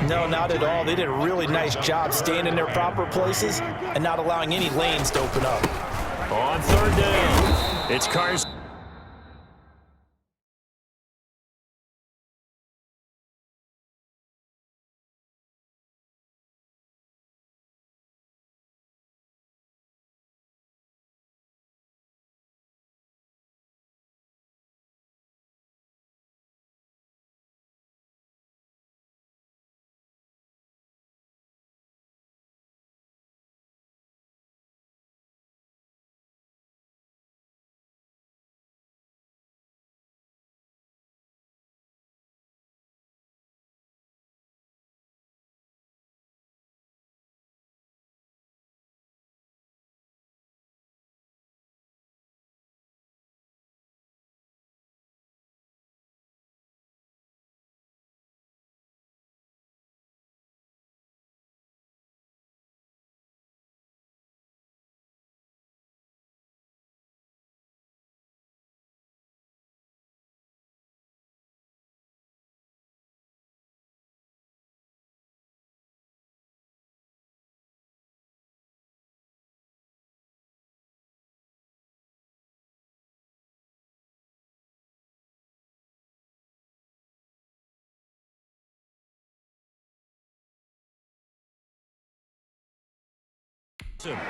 No, not at all. They did a really nice job staying in their proper places and not allowing any lanes to open up. On third down, it's Carson.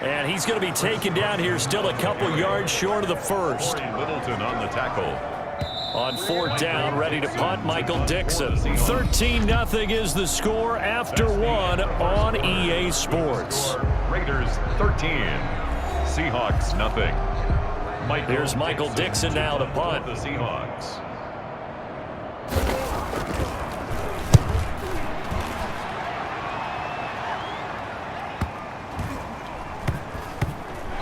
And he's going to be taken down here, still a couple yards short of the first. Middleton on the tackle. On fourth down, ready to punt, Michael Dixon. 13-0 is the score after one on EA Sports. Raiders 13, Seahawks nothing. Here's Michael Dixon now to punt. The Seahawks.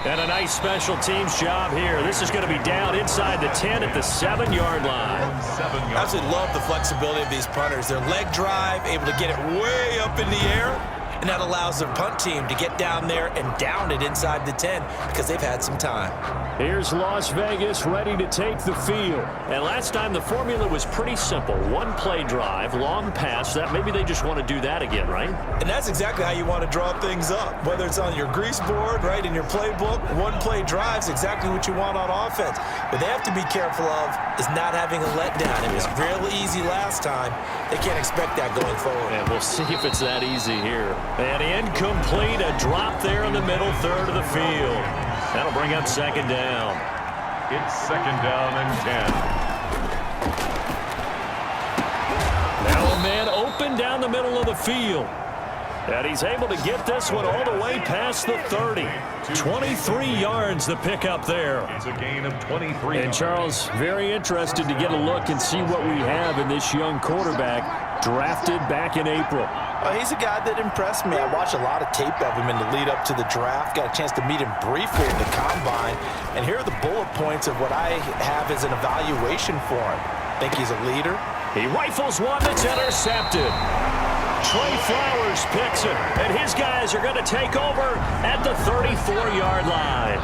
And a nice special teams job here. This is going to be down inside the 10 at the 7-yard line. I absolutely love the flexibility of these punters. Their leg drive, able to get it way up in the air, and that allows their punt team to get down there and down it inside the 10 because they've had some time. Here's Las Vegas ready to take the field. And last time the formula was pretty simple. One play drive, long pass. That maybe they just want to do that again, right? And that's exactly how you want to draw things up. Whether it's on your grease board, right, in your playbook, one play drive is exactly what you want on offense. What they have to be careful of is not having a letdown. It was real easy last time. They can't expect that going forward. And we'll see if it's that easy here. And incomplete, a drop there in the middle third of the field. That'll bring up second down. It's second down and 10. Now a man open down the middle of the field. And he's able to get this one all the way past the 30. 23 yards the pickup there. It's a gain of 23. And Charles, very interested to get a look and see what we have in this young quarterback drafted back in April. He's a guy that impressed me. I watched a lot of tape of him in the lead up to the draft. Got a chance to meet him briefly in the combine. And here are the bullet points of what I have as an evaluation for him. I think he's a leader. He rifles one that's intercepted. Trey Flowers picks it, and his guys are going to take over at the 34-yard line.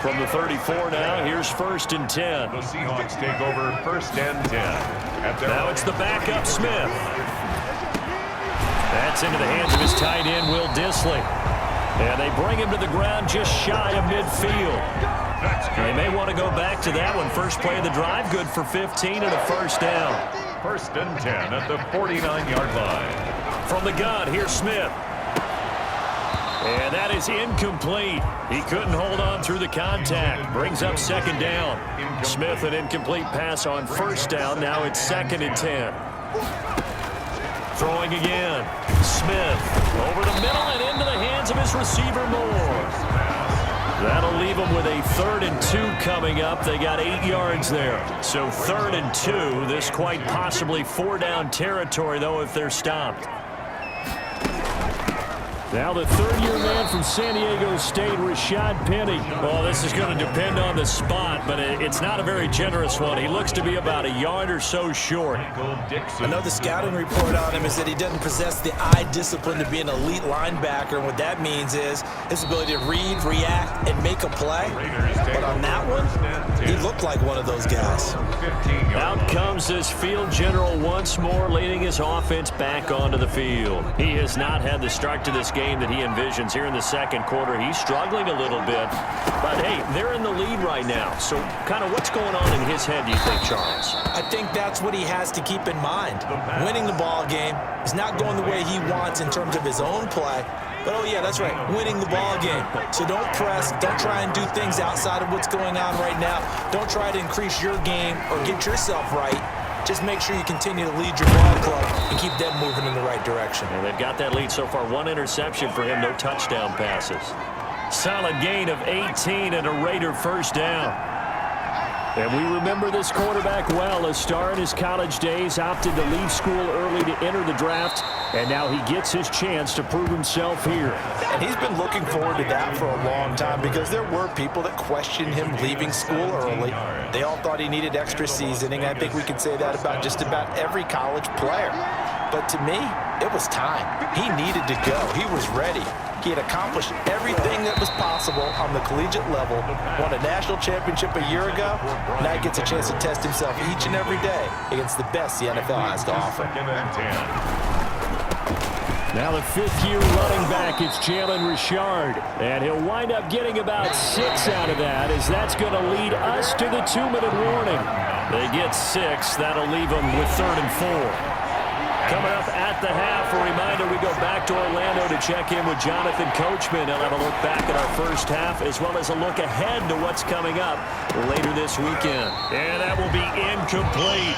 From the 34 now, here's first and 10. The Seahawks take over first and 10. Now it's the backup Smith. That's into the hands of his tight end, Will Dissly. And they bring him to the ground just shy of midfield. They may want to go back to that one. First play of the drive, good for 15 and a first down. First and 10 at the 49-yard line. From the gun, here's Smith. And that is incomplete. He couldn't hold on through the contact. Brings up second down. Smith, an incomplete pass on first down. Now it's second and 10. Throwing again. Smith over the middle and into the hands of his receiver Moore. That'll leave them with a 3rd and 2 coming up. They got 8 yards there. So 3rd and 2. This quite possibly 4-down territory, though, if they're stopped. Now the third-year man from San Diego State, Rashad Penny. Well, this is going to depend on the spot, but it's not a very generous one. He looks to be about a yard or so short. Another scouting report on him is that he doesn't possess the eye discipline to be an elite linebacker, and what that means is his ability to read, react, and make a play. But on that one, he looked like one of those guys. Out comes this field general once more, leading his offense back onto the field. He has not had the start to this game that he envisions here in the second quarter. He's struggling a little bit, but hey, they're in the lead right now. So kind of what's going on in his head, do you think, Charles? I think that's what he has to keep in mind. Winning the ball game is not going the way he wants in terms of his own play. But, oh, yeah, that's right, winning the ball game. So don't press. Don't try and do things outside of what's going on right now. Don't try to increase your game or get yourself right. Just make sure you continue to lead your ball club and keep them moving in the right direction. And they've got that lead so far. One interception for him, no touchdown passes. Solid gain of 18 and a Raider first down. And we remember this quarterback well. A star in his college days, opted to leave school early to enter the draft, and now he gets his chance to prove himself here. And he's been looking forward to that for a long time because there were people that questioned him leaving school early. They all thought he needed extra seasoning. I think we could say that about just about every college player. But to me, it was time. He needed to go. He was ready. He had accomplished everything that was possible on the collegiate level, won a national championship a year ago. Now he gets a chance to test himself each and every day against the best the NFL has to offer. Now the fifth-year running back is Jalen Richard, and he'll wind up getting about 6 out of that, as that's going to lead us to the 2-minute warning. They get 6. That'll leave them with 3rd and 4. Coming up at the half, a reminder, we go back to Orlando to check in with Jonathan Coachman. He'll have a look back at our first half as well as a look ahead to what's coming up later this weekend. And that will be incomplete.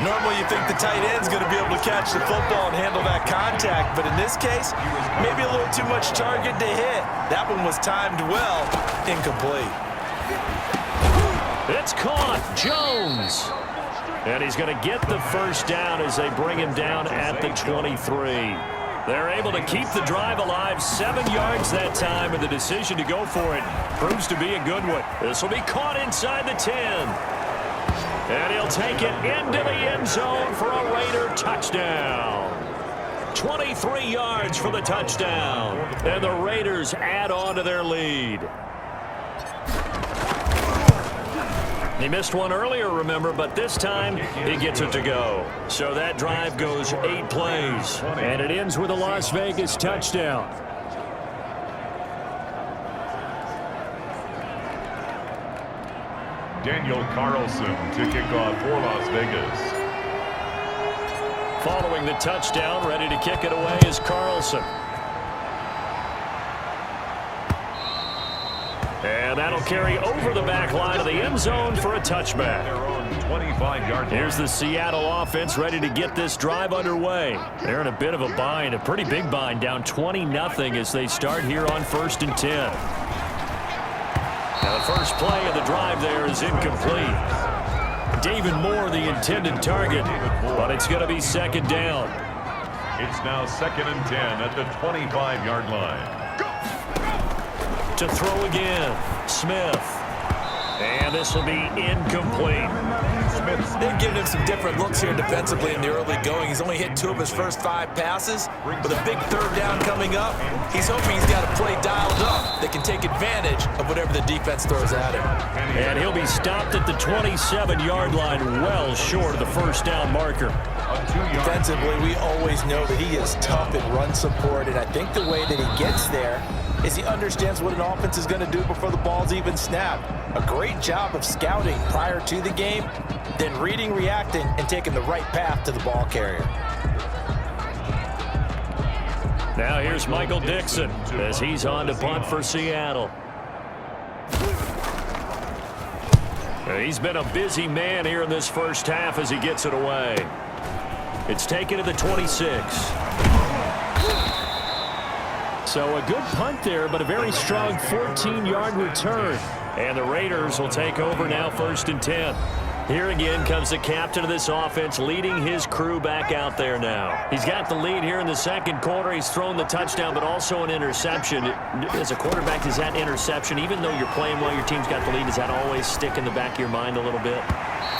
Normally you think the tight end's going to be able to catch the football and handle that contact, but in this case, maybe a little too much target to hit. That one was timed well, incomplete. It's caught, Jones. And he's going to get the first down as they bring him down at the 23. They're able to keep the drive alive, 7 yards that time, and the decision to go for it proves to be a good one. This will be caught inside the 10. And he'll take it into the end zone for a Raider touchdown. 23 yards for the touchdown. And the Raiders add on to their lead. He missed one earlier, remember, but this time he gets it to go. So that drive goes 8 plays, and it ends with a Las Vegas touchdown. Daniel Carlson to kick off for Las Vegas. Following the touchdown, ready to kick it away is Carlson. And that'll carry over the back line of the end zone for a touchback. 25-yard. Here's the Seattle offense ready to get this drive underway. They're in a bit of a bind, a pretty big bind, down 20-0 as they start here on 1st and 10. Now the first play of the drive there is incomplete. David Moore, the intended target, but it's going to be 2nd down. It's now 2nd and 10 at the 25-yard line. To throw again, Smith. And this will be incomplete. They've given him some different looks here defensively in the early going. He's only hit 2 of his first 5 passes. With a big 3rd down coming up, he's hoping he's got a play dialed up that can take advantage of whatever the defense throws at him. And he'll be stopped at the 27-yard line, well short of the 1st down marker. Defensively, we always know that he is tough in run support, and I think the way that he gets there is he understands what an offense is going to do before the ball's even snapped. A great job of scouting prior to the game, then reading, reacting, and taking the right path to the ball carrier. Now here's Michael Dixon as he's on to punt for Seattle. He's been a busy man here in this first half as he gets it away. It's taken to the 26. So a good punt there, but a very strong 14-yard return. And the Raiders will take over now 1st and 10. Here again comes the captain of this offense, leading his crew back out there now. He's got the lead here in the second quarter. He's thrown the touchdown, but also an interception. As a quarterback, does that interception, even though you're playing well, your team's got the lead, does that always stick in the back of your mind a little bit?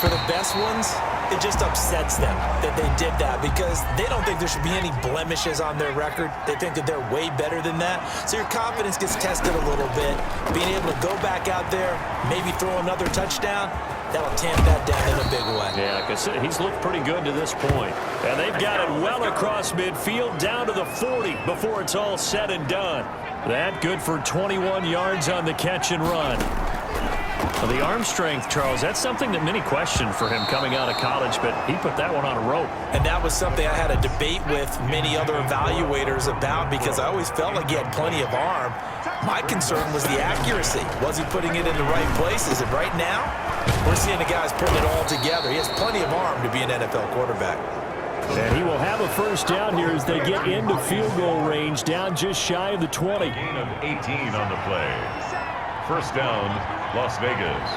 For the best ones, it just upsets them that they did that because they don't think there should be any blemishes on their record. They think that they're way better than that. So your confidence gets tested a little bit. Being able to go back out there, maybe throw another touchdown, that'll tamp that down in a big way. Yeah, because he's looked pretty good to this point. And they've got it well across midfield down to the 40 before it's all said and done. That good for 21 yards on the catch and run. Well, the arm strength, Charles, that's something that many question for him coming out of college, but he put that one on a rope. And that was something I had a debate with many other evaluators about because I always felt like he had plenty of arm. My concern was the accuracy. Was he putting it in the right places? And right now, we're seeing the guys putting it all together. He has plenty of arm to be an NFL quarterback. And he will have a first down here as they get into field goal range, down just shy of the 20. Gain of 18 on the play. First down, Las Vegas.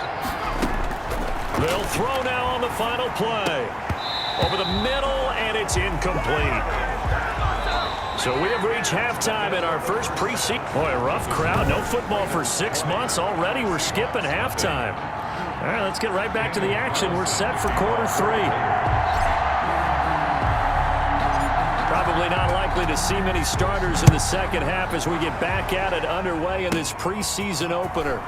They'll throw now on the final play. Over the middle, and it's incomplete. So we have reached halftime in our first preseason. Boy, a rough crowd. No football for 6 months already. We're skipping halftime. All right, let's get right back to the action. We're set for quarter three. Probably not likely to see many starters in the second half as we get back at it underway in this preseason opener.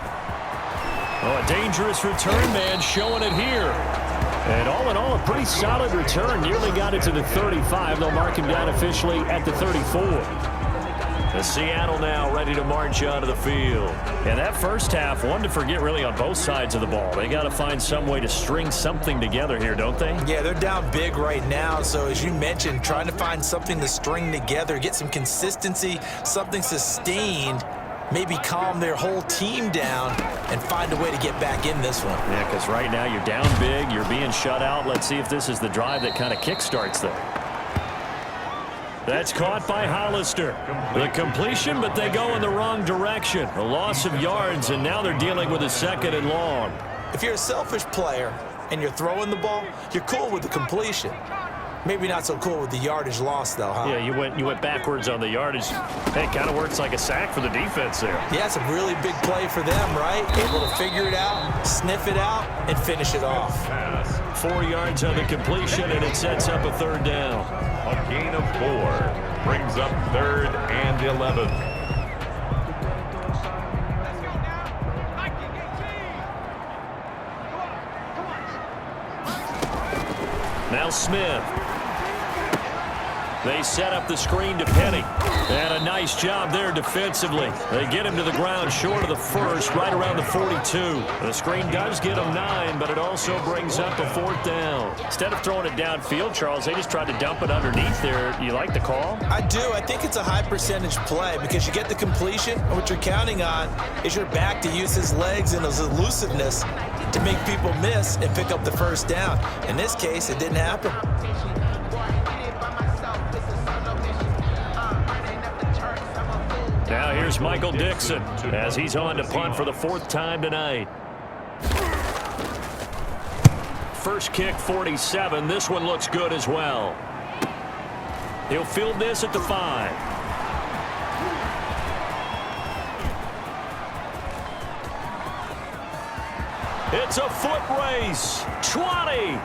Oh, a dangerous return man showing it here. And all in all, a pretty solid return. Nearly got it to the 35. They'll mark him down officially at the 34. The Seattle now ready to march onto the field. And that first half, one to forget really on both sides of the ball. They got to find some way to string something together here, don't they? Yeah, they're down big right now. So as you mentioned, trying to find something to string together, get some consistency, something sustained, maybe calm their whole team down and find a way to get back in this one. Yeah, because right now you're down big, you're being shut out. Let's see if this is the drive that kind of kickstarts them. That's caught by Hollister. The completion, but they go in the wrong direction. A loss of yards, and now they're dealing with a second and long. If you're a selfish player and you're throwing the ball, you're cool with the completion. Maybe not so cool with the yardage loss, though, huh? Yeah, you went backwards on the yardage. Hey, kind of works like a sack for the defense there. Yeah, it's a really big play for them, right? Able to figure it out, sniff it out, and finish it off. 4 yards on the completion, and it sets up a third down. A gain of 4 brings up 3rd and 11. Now Smith. They set up the screen to Penny. And a nice job there defensively. They get him to the ground short of the first, right around the 42. The screen does get him 9, but it also brings up a 4th down. Instead of throwing it downfield, Charles, they just tried to dump it underneath there. You like the call? I do. I think it's a high percentage play because you get the completion, and what you're counting on is your back to use his legs and his elusiveness to make people miss and pick up the first down. In this case, it didn't happen. Now here's Michael Dixon as he's on to punt for the 4th time tonight. First kick, 47. This one looks good as well. He'll field this at the 5. It's a foot race. 20.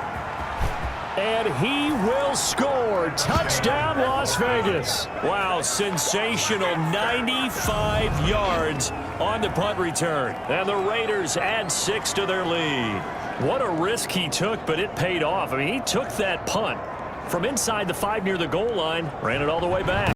And he will score. Touchdown, Las Vegas. Wow, sensational 95 yards on the punt return. And the Raiders add 6 to their lead. What a risk he took, but it paid off. I mean, he took that punt from inside the 5 near the goal line, ran it all the way back.